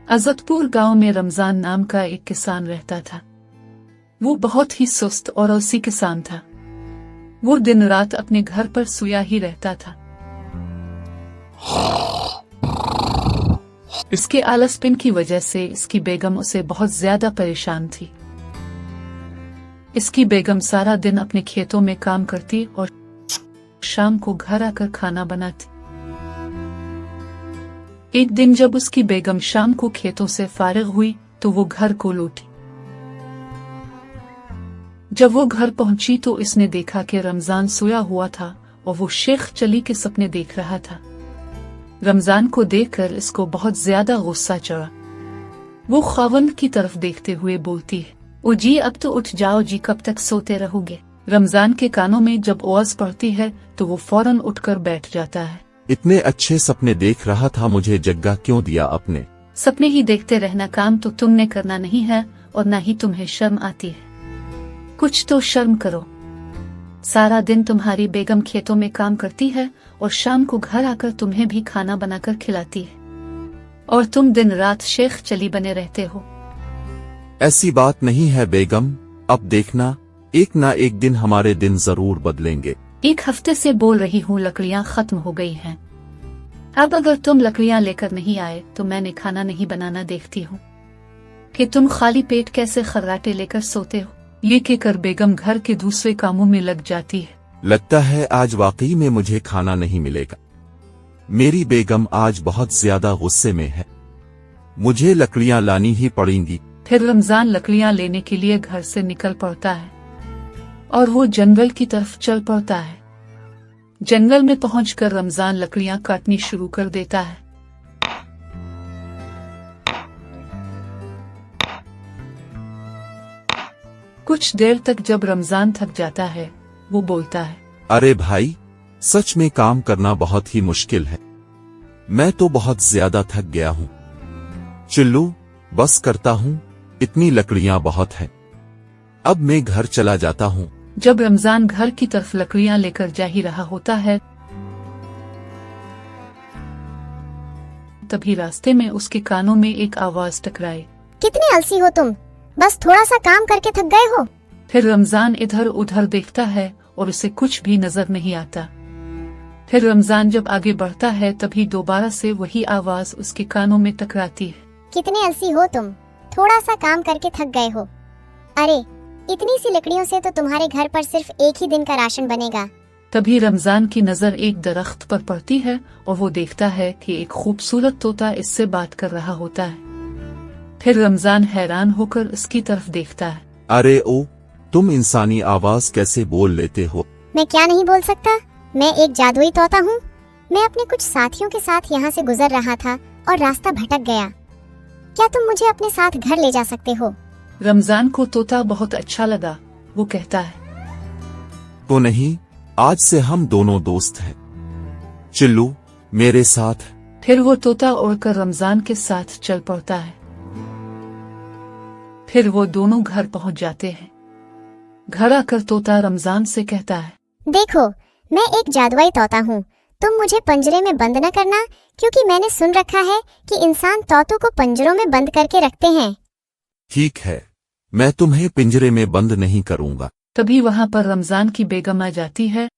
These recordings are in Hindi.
अजतपुर गांव में रमजान नाम का एक किसान रहता था। वो बहुत ही सुस्त और आलसी किसान था। वो दिन रात अपने घर पर सोया ही रहता था। इसके आलसपन की वजह से इसकी बेगम उसे बहुत ज्यादा परेशान थी। इसकी बेगम सारा दिन अपने खेतों में काम करती और शाम को घर आकर खाना बनाती। एक दिन जब उसकी बेगम शाम को खेतों से फारिग हुई तो वो घर को लौटी। जब वो घर पहुंची तो इसने देखा कि रमजान सोया हुआ था और वो शेख चली के सपने देख रहा था। रमजान को देखकर इसको बहुत ज्यादा गुस्सा चढ़ा। वो खावंद की तरफ देखते हुए बोलती है, ओ जी अब तो उठ जाओ जी, कब तक सोते रहोगे। रमजान के कानों में जब आवाज पड़ती है तो वो फौरन उठकर बैठ जाता है। इतने अच्छे सपने देख रहा था, मुझे जग्गा क्यों दिया आपने? सपने ही देखते रहना काम तो तुमने करना नहीं है और ना ही तुम्हें शर्म आती है। कुछ तो शर्म करो। सारा दिन तुम्हारी बेगम खेतों में काम करती है और शाम को घर आकर तुम्हें भी खाना बनाकर खिलाती है, और तुम दिन रात शेख चली बने रहते हो। ऐसी बात नहीं है बेगम, अब देखना एक ना एक दिन हमारे दिन जरूर बदलेंगे। एक हफ्ते से बोल रही हूँ, लकड़ियाँ खत्म हो गई हैं। अब अगर तुम लकड़ियाँ लेकर नहीं आए तो मैंने खाना नहीं बनाना। देखती हूँ कि तुम खाली पेट कैसे खर्राटे लेकर सोते हो। ये कहकर बेगम घर के दूसरे कामों में लग जाती है। लगता है आज वाकई में मुझे खाना नहीं मिलेगा। मेरी बेगम आज बहुत ज्यादा गुस्से में है, मुझे लकड़ियाँ लानी ही पड़ेंगी। फिर रमजान लकड़ियाँ लेने के लिए घर से निकल पड़ता है और वो जंगल की तरफ चल पड़ता है। जंगल में पहुंचकर रमजान लकड़ियां काटनी शुरू कर देता है। कुछ देर तक जब रमजान थक जाता है वो बोलता है, अरे भाई, सच में काम करना बहुत ही मुश्किल है। मैं तो बहुत ज्यादा थक गया हूँ। चिल्लू बस करता हूँ, इतनी लकड़ियां बहुत है, अब मैं घर चला जाता हूँ। जब रमजान घर की तरफ लकड़ियां लेकर जा ही रहा होता है तभी रास्ते में उसके कानों में एक आवाज टकराई, कितने आलसी हो तुम, बस थोड़ा सा काम करके थक गए हो। फिर रमजान इधर उधर देखता है और उसे कुछ भी नजर नहीं आता। फिर रमजान जब आगे बढ़ता है तभी दोबारा से वही आवाज उसके कानों में टकराती है, कितने आलसी हो तुम, थोड़ा सा काम करके थक गए हो। अरे इतनी सी लकड़ियों से तो तुम्हारे घर पर सिर्फ एक ही दिन का राशन बनेगा। तभी रमजान की नजर एक दरख्त पर पड़ती है और वो देखता है कि एक खूबसूरत तोता इससे बात कर रहा होता है। फिर रमजान हैरान होकर इसकी तरफ देखता है। अरे ओ, तुम इंसानी आवाज कैसे बोल लेते हो? मैं क्या नहीं बोल सकता, मैं एक जादुई तोता हूँ। मैं अपने कुछ साथियों के साथ यहाँ से गुजर रहा था और रास्ता भटक गया। क्या तुम मुझे अपने साथ घर ले जा सकते हो? रमजान को तोता बहुत अच्छा लगा। वो कहता है, तो नहीं, आज से हम दोनों दोस्त हैं। चिल्लू मेरे साथ। फिर वो तोता उड़कर रमजान के साथ चल पड़ता है। फिर वो दोनों घर पहुंच जाते हैं। घर आकर तोता रमजान से कहता है, देखो मैं एक जादुई तोता हूँ, तुम मुझे पंजरे में बंद न करना, क्योंकि मैंने सुन रखा है कि इंसान तोतों को पंजरों में बंद करके रखते हैं। ठीक है, मैं तुम्हें पिंजरे में बंद नहीं करूंगा। तभी वहां पर रमजान की बेगम आ जाती है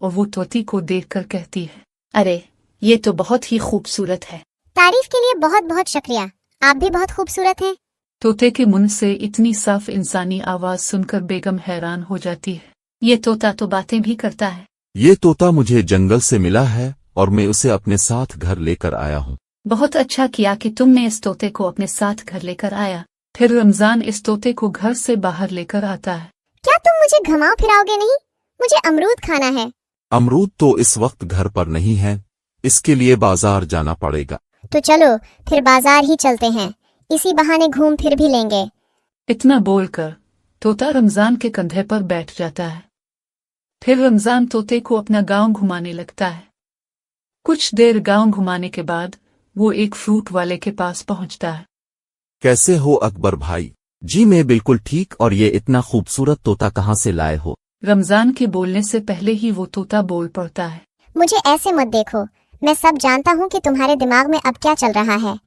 और वो तोती को देखकर कहती है, अरे ये तो बहुत ही खूबसूरत है। तारीफ के लिए बहुत बहुत शुक्रिया, आप भी बहुत खूबसूरत हैं। तोते के मुंह से इतनी साफ इंसानी आवाज सुनकर बेगम हैरान हो जाती है। ये तोता तो बातें भी करता है। ये तोता मुझे जंगल से मिला है और मैं उसे अपने साथ घर लेकर आया हूँ। बहुत अच्छा किया कि तुमने इस तोते को अपने साथ घर लेकर आया। फिर रमजान इस तोते को घर से बाहर लेकर आता है। क्या तुम मुझे घुमाओ फिराओगे नहीं? मुझे अमरूद खाना है। अमरूद तो इस वक्त घर पर नहीं है, इसके लिए बाजार जाना पड़ेगा। तो चलो फिर बाजार ही चलते हैं, इसी बहाने घूम फिर भी लेंगे। इतना बोलकर तोता रमजान के कंधे पर बैठ जाता है। फिर रमजान तोते को अपना गांव घुमाने लगता है। कुछ देर गांव घुमाने के बाद वो एक फ्रूट वाले के पास पहुंचता है। कैसे हो अकबर भाई? जी मैं बिल्कुल ठीक, और ये इतना खूबसूरत तोता कहाँ से लाए हो? रमजान के बोलने से पहले ही वो तोता बोल पड़ता है, मुझे ऐसे मत देखो, मैं सब जानता हूँ कि तुम्हारे दिमाग में अब क्या चल रहा है।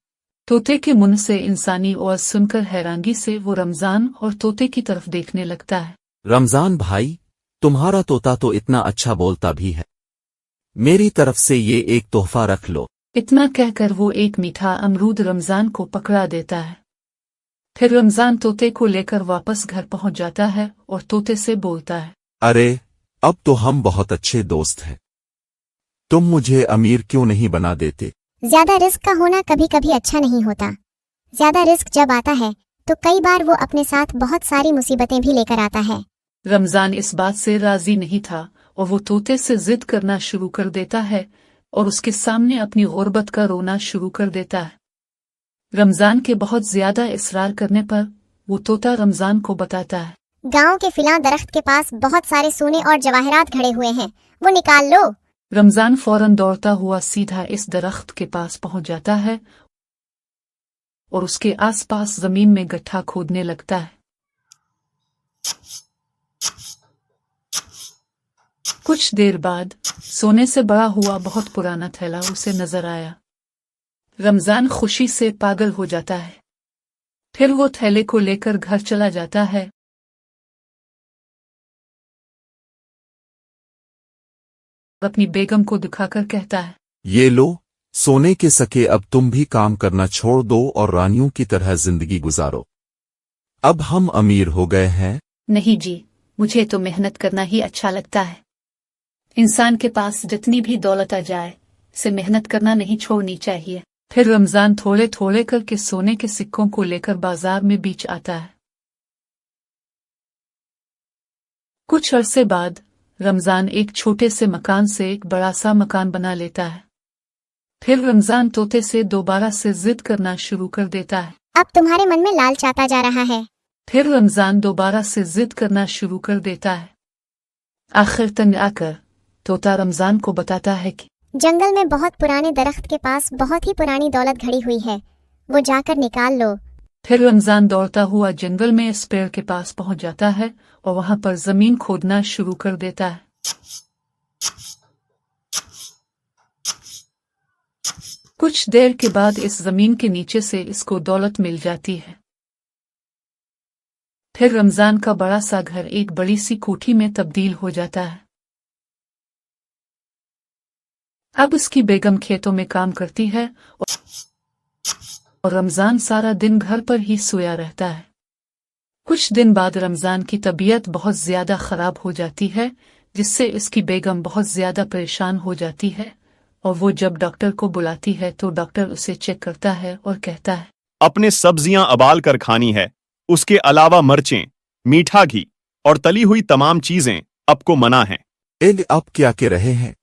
तोते के मुंह से इंसानी आवाज सुनकर हैरानगी से वो रमजान और तोते की तरफ देखने लगता है। रमजान भाई, तुम्हारा तोता तो इतना अच्छा बोलता भी है। मेरी तरफ से ये एक तोहफा रख लो। इतना कहकर वो एक मीठा अमरूद रमजान को पकड़ा देता है। फिर रमजान तोते को लेकर वापस घर पहुंच जाता है और तोते से बोलता है, अरे, अब तो हम बहुत अच्छे दोस्त हैं। तुम मुझे अमीर क्यों नहीं बना देते? ज्यादा रिस्क का होना कभी कभी अच्छा नहीं होता। ज्यादा रिस्क जब आता है तो कई बार वो अपने साथ बहुत सारी मुसीबतें भी लेकर आता है। रमजान इस बात से राजी नहीं था और वो तोते से जिद करना शुरू कर देता है और उसके सामने अपनी गुर्बत का रोना शुरू कर देता है। रमजान के बहुत ज्यादा इसरार करने पर वो तोता रमजान को बताता है, गांव के फिला दरख्त के पास बहुत सारे सोने और जवाहरात खड़े हुए हैं, वो निकाल लो। रमजान फौरन दौड़ता हुआ सीधा इस दरख्त के पास पहुंच जाता है और उसके आसपास जमीन में गड्ढा खोदने लगता है। कुछ देर बाद सोने से बड़ा हुआ बहुत पुराना थैला उसे नजर आया। रमजान खुशी से पागल हो जाता है। फिर वो थैले को लेकर घर चला जाता है। अपनी बेगम को दिखाकर कहता है, ये लो, सोने के सके, अब तुम भी काम करना छोड़ दो और रानियों की तरह जिंदगी गुजारो। अब हम अमीर हो गए हैं। नहीं जी, मुझे तो मेहनत करना ही अच्छा लगता है। इंसान के पास जितनी भी दौलत आ जाए, उसे मेहनत करना नहीं छोड़नी चाहिए। फिर रमजान थोड़े थोड़े करके सोने के सिक्कों को लेकर बाजार में बेच आता है। कुछ अरसे बाद रमजान एक छोटे से मकान से एक बड़ा सा मकान बना लेता है। फिर रमजान तोते से दोबारा से जिद करना शुरू कर देता है। अब तुम्हारे मन में लालच आता जा रहा है। फिर रमजान दोबारा से जिद करना शुरू कर देता है। आखिर तंग आकर तोता रमजान को बताता है कि जंगल में बहुत पुराने दरख्त के पास बहुत ही पुरानी दौलत खड़ी हुई है, वो जाकर निकाल लो। फिर रमजान दौड़ता हुआ जंगल में इस पेड़ के पास पहुंच जाता है और वहां पर जमीन खोदना शुरू कर देता है। कुछ देर के बाद इस जमीन के नीचे से इसको दौलत मिल जाती है। फिर रमजान का बड़ा सा घर एक बड़ी सी कोठी में तब्दील हो जाता है। अब उसकी बेगम खेतों में काम करती है और रमजान सारा दिन घर पर ही सोया रहता है। कुछ दिन बाद रमजान की तबीयत बहुत ज्यादा खराब हो जाती है, जिससे इसकी बेगम बहुत ज्यादा परेशान हो जाती है और वो जब डॉक्टर को बुलाती है तो डॉक्टर उसे चेक करता है और कहता है, अपने सब्जियां उबाल कर खानी है, उसके अलावा मिर्चें, मीठा घी और तली हुई तमाम चीजें आपको मना है। आप क्या कह रहे हैं?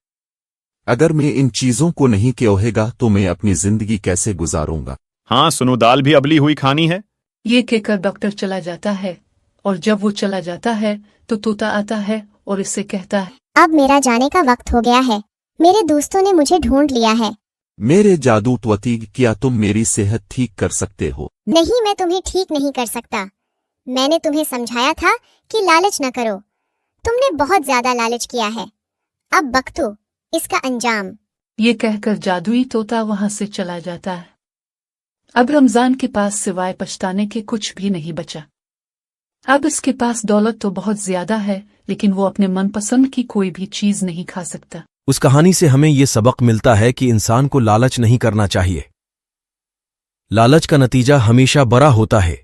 अगर मैं इन चीजों को नहीं कहेगा तो मैं अपनी जिंदगी कैसे गुजारूंगा? हाँ, सुनो, दाल भी अबली हुई खानी है। ये कहकर डॉक्टर चला जाता है और जब वो चला जाता है तो तोता आता है और इससे कहता है, अब मेरा जाने का वक्त हो गया है, मेरे दोस्तों ने मुझे ढूंढ लिया है। मेरे जादू त्वती, क्या तुम मेरी सेहत ठीक कर सकते हो? नहीं, मैं तुम्हें ठीक नहीं कर सकता। मैंने तुम्हें समझाया था कि लालच न करो, तुमने बहुत ज्यादा लालच किया है। अब बख्तू इसका अंजाम। ये कहकर जादुई तोता वहां से चला जाता है। अब रमजान के पास सिवाय पछताने के कुछ भी नहीं बचा। अब इसके पास दौलत तो बहुत ज्यादा है, लेकिन वो अपने मनपसंद की कोई भी चीज नहीं खा सकता। उस कहानी से हमें ये सबक मिलता है कि इंसान को लालच नहीं करना चाहिए। लालच का नतीजा हमेशा बुरा होता है।